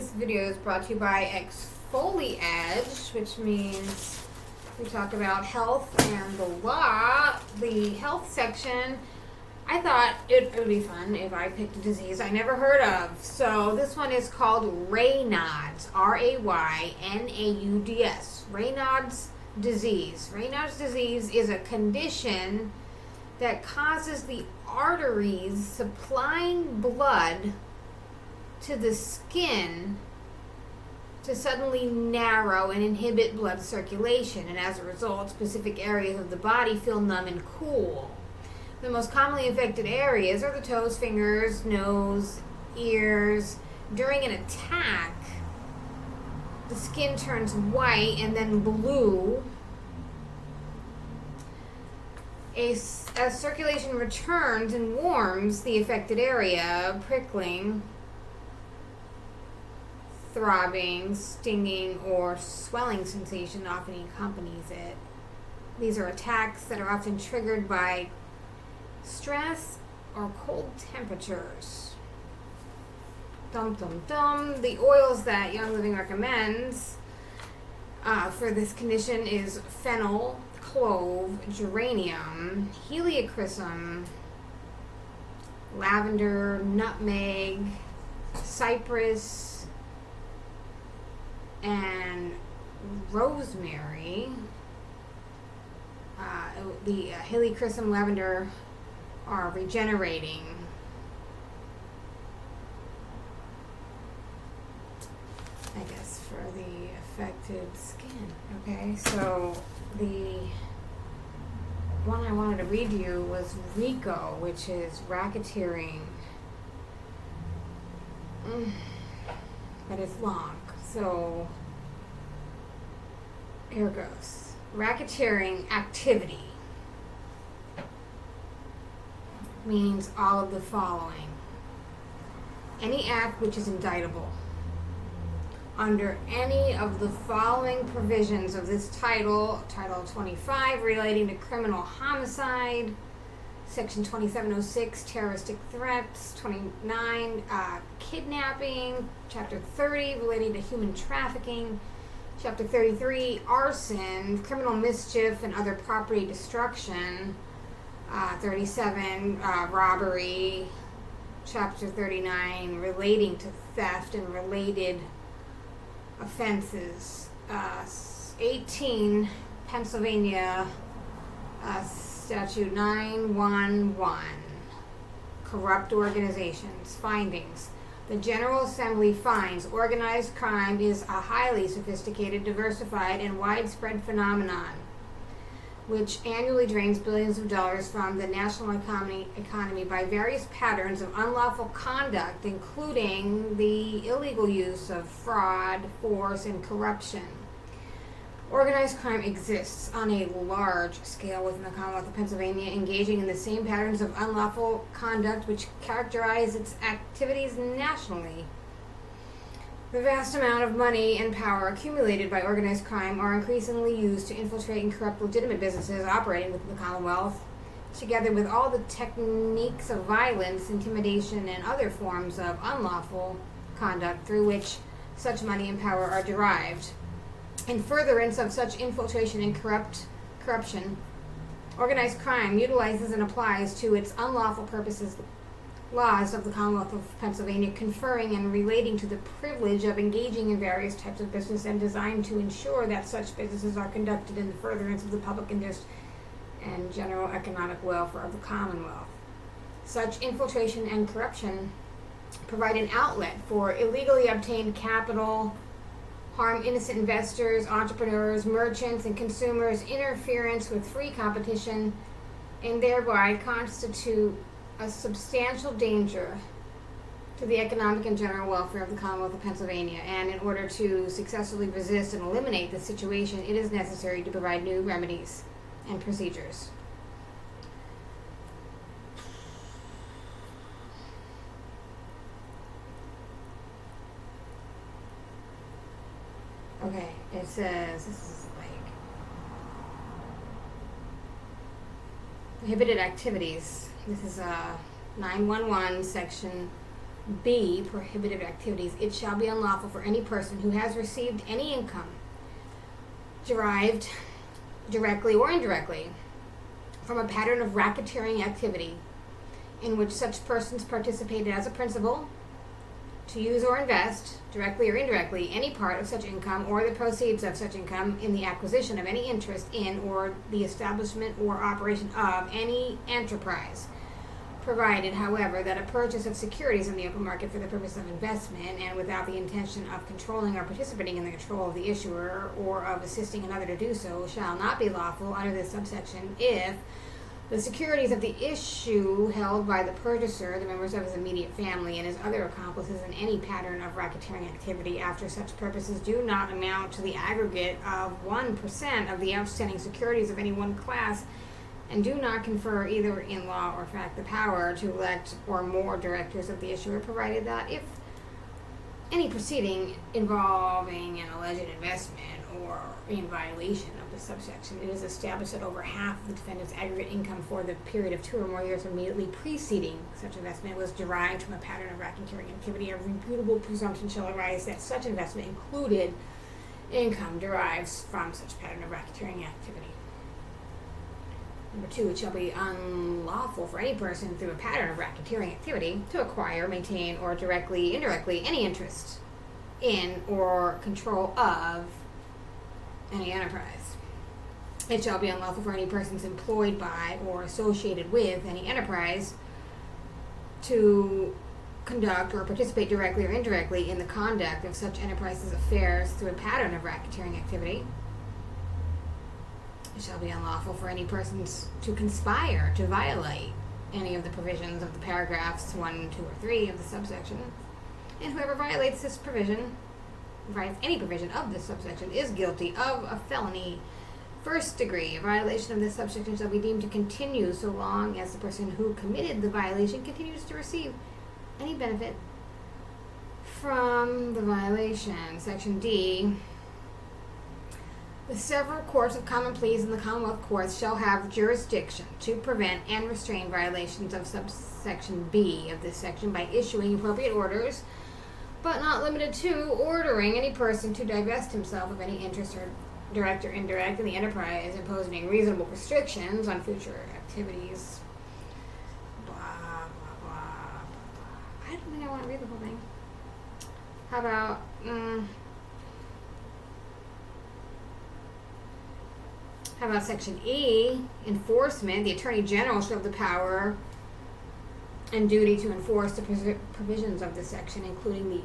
This video is brought to you by Exfoliage, which means we talk about health and the law. The health section, I thought it would be fun if I picked a disease I never heard of. So this one is called Raynaud's, R-A-Y-N-A-U-D-S, Raynaud's disease. Raynaud's disease is a condition that causes the arteries supplying blood to the skin to suddenly narrow and inhibit blood circulation, and as a result, specific areas of the body feel numb and cool. The most commonly affected areas are the toes, fingers, nose, ears. During an attack, the skin turns white and then blue. As circulation returns and warms the affected area, prickling, throbbing, stinging, or swelling sensation often accompanies it. These are attacks that are often triggered by stress or cold temperatures. Dum dum dum. The oils that Young Living recommends for this condition is fennel, clove, geranium, helichrysum, lavender, nutmeg, cypress, and rosemary. The helichrysum, lavender are regenerating. I guess for the affected skin. Okay, so the one I wanted to read to you was RICO, which is racketeering. But it's long. So here goes. Racketeering activity means all of the following. Any act which is indictable under any of the following provisions of this title, Title 25 relating to criminal homicide, Section 2706, terroristic threats, 29, kidnapping, Chapter 30, relating to human trafficking, Chapter 33, arson, criminal mischief and other property destruction, 37, robbery, Chapter 39, relating to theft and related offenses, 18, Pennsylvania, Statute 911, corrupt organizations. Findings. The General Assembly finds organized crime is a highly sophisticated, diversified, and widespread phenomenon which annually drains billions of dollars from the national economy by various patterns of unlawful conduct, including the illegal use of fraud, force, and corruption. Organized crime exists on a large scale within the Commonwealth of Pennsylvania, engaging in the same patterns of unlawful conduct which characterize its activities nationally. The vast amount of money and power accumulated by organized crime are increasingly used to infiltrate and corrupt legitimate businesses operating within the Commonwealth, together with all the techniques of violence, intimidation, and other forms of unlawful conduct through which such money and power are derived. In furtherance of such infiltration and corruption, organized crime utilizes and applies to its unlawful purposes laws of the Commonwealth of Pennsylvania, conferring and relating to the privilege of engaging in various types of business and designed to ensure that such businesses are conducted in the furtherance of the public interest and general economic welfare of the Commonwealth. Such infiltration and corruption provide an outlet for illegally obtained capital, harm innocent investors, entrepreneurs, merchants, and consumers, interference with free competition, and thereby constitute a substantial danger to the economic and general welfare of the Commonwealth of Pennsylvania. And in order to successfully resist and eliminate this situation, it is necessary to provide new remedies and procedures. Okay, it says, this is like prohibited activities. This is 911 section B. Prohibitive activities. It shall be unlawful for any person who has received any income derived directly or indirectly from a pattern of racketeering activity in which such persons participated as a principal to use or invest, directly or indirectly, any part of such income or the proceeds of such income in the acquisition of any interest in or the establishment or operation of any enterprise, provided, however, that a purchase of securities in the open market for the purpose of investment and without the intention of controlling or participating in the control of the issuer or of assisting another to do so shall not be lawful under this subsection if the securities of the issue held by the purchaser, the members of his immediate family, and his other accomplices in any pattern of racketeering activity after such purposes do not amount to the aggregate of 1% of the outstanding securities of any one class, and do not confer either in law or fact the power to elect or more directors of the issuer, provided that if any proceeding involving an alleged investment or in violation of the subsection, it is established that over half of the defendant's aggregate income for the period of 2 or more years immediately preceding such investment was derived from a pattern of racketeering activity, a reputable presumption shall arise that such investment included income derives from such pattern of racketeering activity. Number 2, it shall be unlawful for any person through a pattern of racketeering activity to acquire, maintain, or directly, indirectly, any interest in or control of any enterprise. It shall be unlawful for any persons employed by or associated with any enterprise to conduct or participate directly or indirectly in the conduct of such enterprise's affairs through a pattern of racketeering activity. It shall be unlawful for any persons to conspire to violate any of the provisions of the paragraphs 1, 2, or 3 of the subsection, and whoever violates this provision, violates any provision of this subsection, is guilty of a felony first degree. A violation of this subsection shall be deemed to continue so long as the person who committed the violation continues to receive any benefit from the violation. Section D. The several courts of common pleas in the Commonwealth courts shall have jurisdiction to prevent and restrain violations of subsection B of this section by issuing appropriate orders, but not limited to ordering any person to divest himself of any interest or direct or indirect in the enterprise, imposing reasonable restrictions on future activities. Blah, blah, blah, blah. I don't think I want to read the whole thing. How about... How about Section E, enforcement? The Attorney General shall have the power and duty to enforce the provisions of this section, including the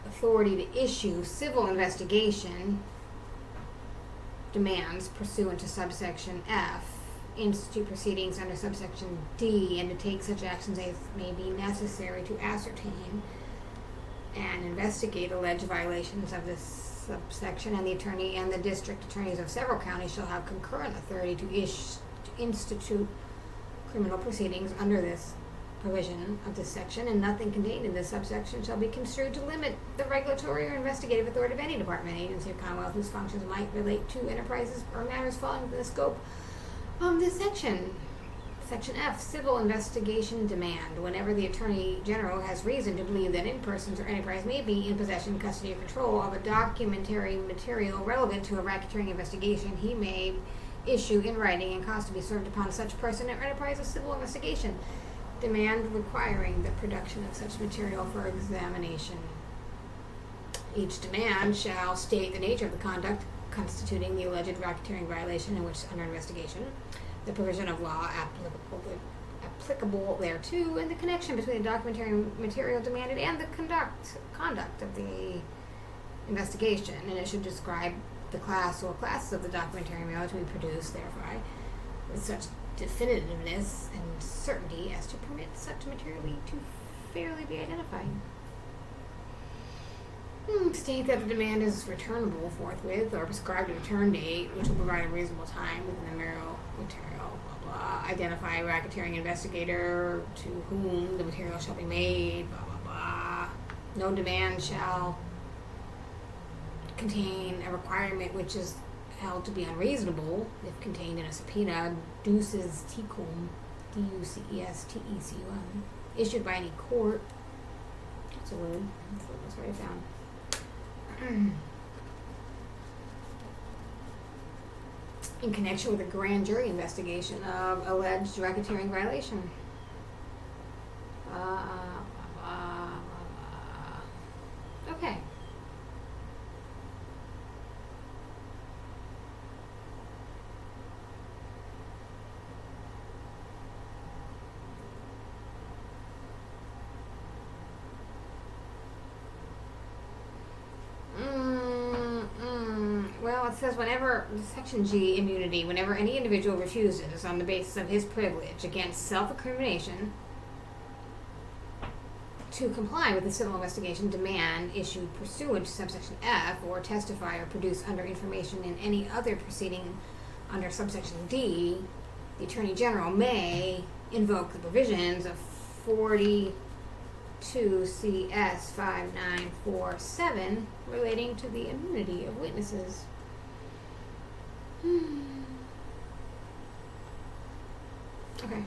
authority to issue civil investigation demands pursuant to subsection F, institute proceedings under subsection D, and to take such actions as may be necessary to ascertain and investigate alleged violations of this subsection, and the attorney and the district attorneys of several counties shall have concurrent authority to institute criminal proceedings under this provision of this section, and nothing contained in this subsection shall be construed to limit the regulatory or investigative authority of any department, agency, or commonwealth whose functions might relate to enterprises or matters falling within the scope of this section. Section F, civil investigation demand. Whenever the Attorney General has reason to believe that any persons or enterprise may be in possession, custody, or control of a documentary material relevant to a racketeering investigation, he may issue in writing and cause to be served upon such person or enterprise a civil investigation demand requiring the production of such material for examination. Each demand shall state the nature of the conduct constituting the alleged racketeering violation in which under investigation, the provision of law applicable thereto, and the connection between the documentary material demanded and the conduct of the investigation, and it should describe the class or classes of the documentary material to be produced thereby with such definitiveness and certainty as to permit such materially to fairly be identified. State that the demand is returnable forthwith or prescribed a return date, which will provide a reasonable time within the material, blah, blah. Identify a racketeering investigator to whom the material shall be made, blah, blah, blah. No demand shall contain a requirement which is held to be unreasonable if contained in a subpoena, duces tecum, D-U-C-E-S-T-E-C-U-M, issued by any court Salute. That's what I found. In connection with a grand jury investigation of alleged racketeering violation. Okay. Well, it says whenever, Section G, immunity, whenever any individual refuses on the basis of his privilege against self-incrimination to comply with the civil investigation demand issued pursuant to subsection F, or testify or produce under information in any other proceeding under subsection D, the Attorney General may invoke the provisions of 42 CS 5947 relating to the immunity of witnesses. Okay.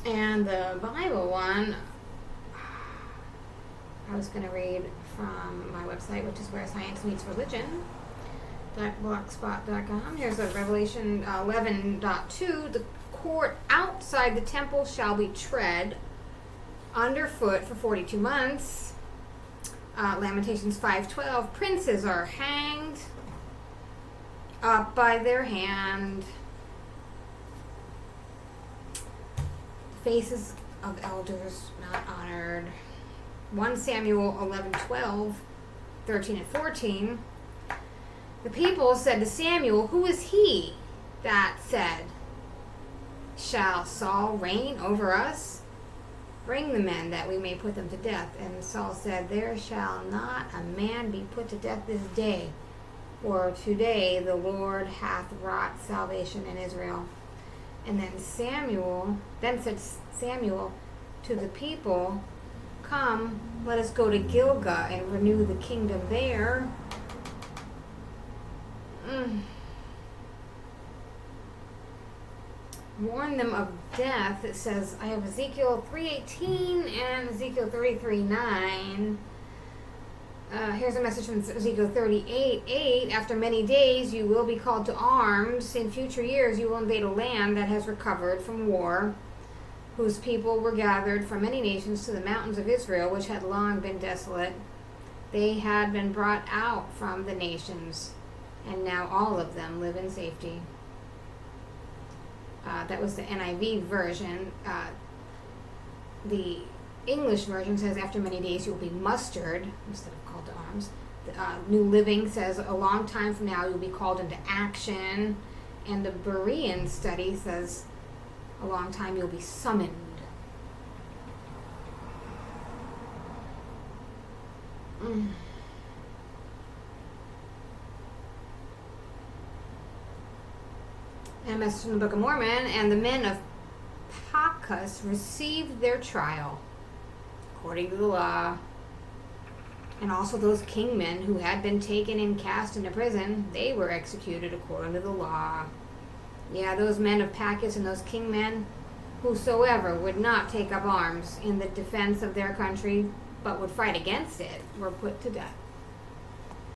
And the Bible one, I was going to read from my website, which is where science meets religion. .blogspot.com. Here's a Revelation 11.2. The court outside the temple shall be tread underfoot for 42 months. Lamentations 5:12. Princes are hanged up by their hand. Faces of elders not honored. 1 Samuel 11:12, 13 and 14. The people said to Samuel, "Who is he that said, 'Shall Saul reign over us?' Bring the men that we may put them to death." And Saul said, "There shall not a man be put to death this day, for today the Lord hath wrought salvation in Israel." And then said Samuel to the people, "Come, let us go to Gilgal and renew the kingdom there." Warn them of death. It says, I have Ezekiel 3:18 and Ezekiel 33:9. Here's a message from Ezekiel 38:8. After many days you will be called to arms. In future years you will invade a land that has recovered from war, whose people were gathered from many nations to the mountains of Israel, which had long been desolate. They had been brought out from the nations, and now all of them live in safety. That was the NIV version. The English version says, after many days you will be mustered, instead of called to arms. The New Living says, a long time from now you will be called into action. And the Berean study says, a long time you'll be summoned. And a message from the Book of Mormon. And the men of Pachus received their trial according to the law. And also those kingmen who had been taken and cast into prison, they were executed according to the law. Yeah, those men of Pachus and those kingmen, whosoever would not take up arms in the defense of their country, but would fight against it, were put to death.